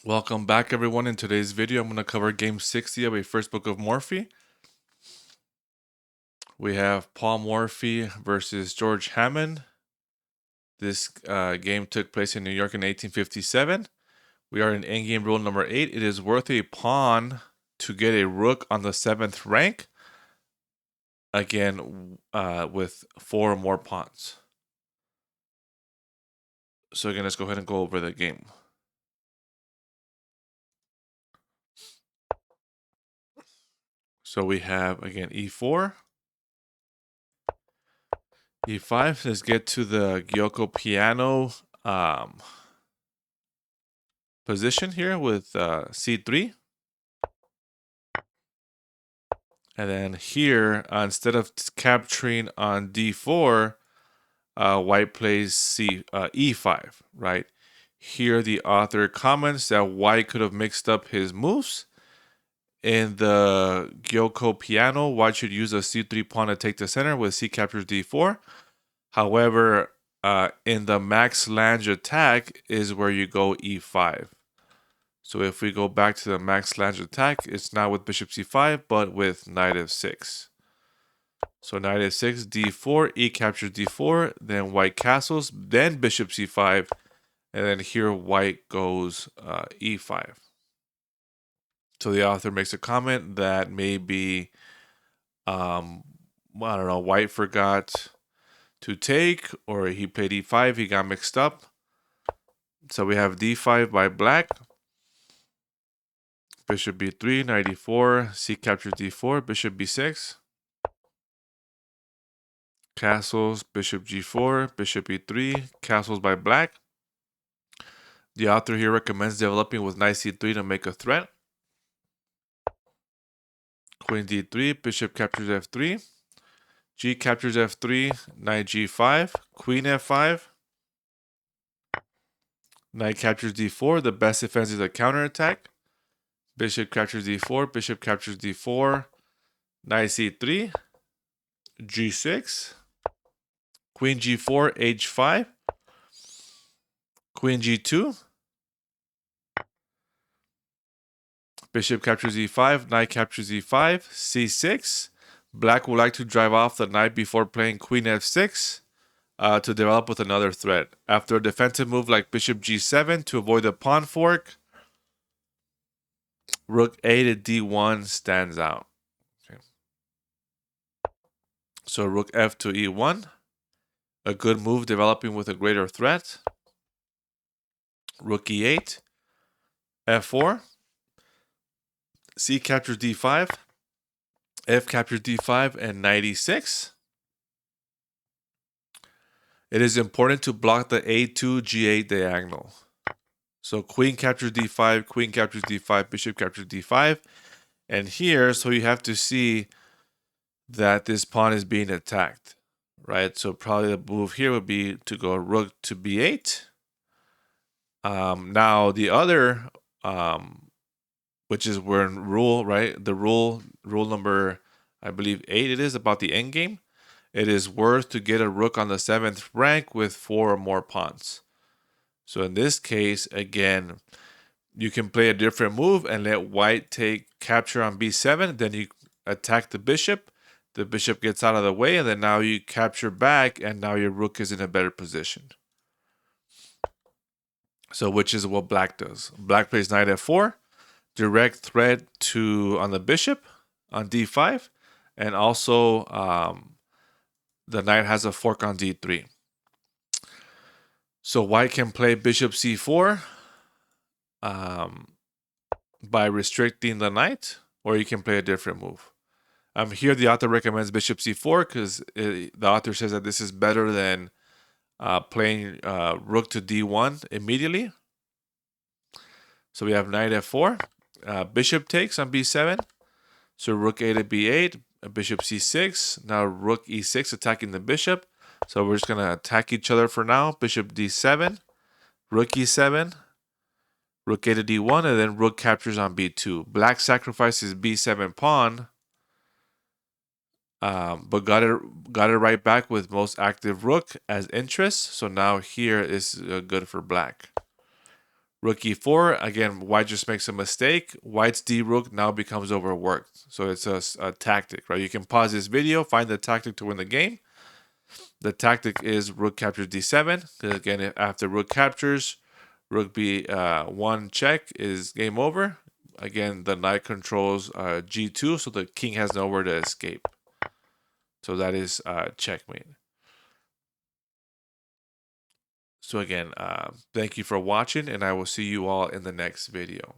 Welcome back, everyone. In today's video, I'm going to cover game 60 of a first book of Morphy. We have Paul Morphy versus George Hammond. This game took place in New York in 1857. We are in endgame rule number 8. It is worth a pawn to get a rook on the 7th rank. Again, with 4 or more pawns. So again, let's go ahead and go over the game. So we have, again, e4. e5. Let's get to the Gyoko piano position here with c3. And then here, instead of capturing on d4, white plays e5, right? Here the author comments that white could have mixed up his moves. In the Gyoko piano, white should use a c3 pawn to take the center with c captures d4. However, in the max Lange attack is where you go e5. So if we go back to the max Lange attack, it's not with bishop c5, but with knight f6. So knight f6, d4, e captures d4, then white castles, then bishop c5, and then here white goes e5. So the author makes a comment that maybe, I don't know, white forgot to take, or he played e5, he got mixed up. So we have d5 by black. Bishop b3, knight e4, c captures d4, bishop b6. Castles, bishop g4, bishop e3, castles by black. The author here recommends developing with knight c3 to make a threat. Queen d3, bishop captures f3. G captures f3, knight g5, queen f5. Knight captures d4, the best defense is a counterattack. Bishop captures d4, bishop captures d4, knight c3, g6, queen g4, h5, queen g2, bishop captures e5, knight captures e5, c6. Black would like to drive off the knight before playing queen f6 to develop with another threat. After a defensive move like bishop g7 to avoid the pawn fork, rook a to d1 stands out. Okay. So rook f to e1, a good move developing with a greater threat. Rook e8, f4, c captures d5, f captures d5, and knight e6. It is important to block the a2 g8 diagonal. So queen captures d5, queen captures d5, bishop captures d5. And here, so you have to see that this pawn is being attacked, right? So probably the move here would be to go rook to b8. Now the other, which is where in rule, right? The rule number, I believe 8 it is, about the endgame. It is worth to get a rook on the 7th rank with 4 or more pawns. So in this case, again, you can play a different move and let white take capture on b7. Then you attack the bishop. The bishop gets out of the way, and then now you capture back, and now your rook is in a better position. So which is what black does. Black plays knight f4, direct threat to on the bishop on d5, and also the knight has a fork on d3. So white can play bishop c4 by restricting the knight, or you can play a different move. Here the author recommends bishop c4 because the author says that this is better than playing rook to d1 immediately. So we have knight f4, bishop takes on b7. So rook a to b8, bishop c6. Now rook e6 attacking the bishop. So we're just going to attack each other for now. Bishop d7, rook e7, rook a to d1, and then rook captures on b2. Black sacrifices b7 pawn, but got it right back with most active rook as interest. So now here is good for black. Rook e4, again, white just makes a mistake. White's d-rook now becomes overworked. So it's a tactic, right? You can pause this video, find the tactic to win the game. The tactic is rook captures d7. Again, after rook captures, rook b1 check is game over. Again, the knight controls g2, so the king has nowhere to escape. So that is checkmate. So again, thank you for watching, and I will see you all in the next video.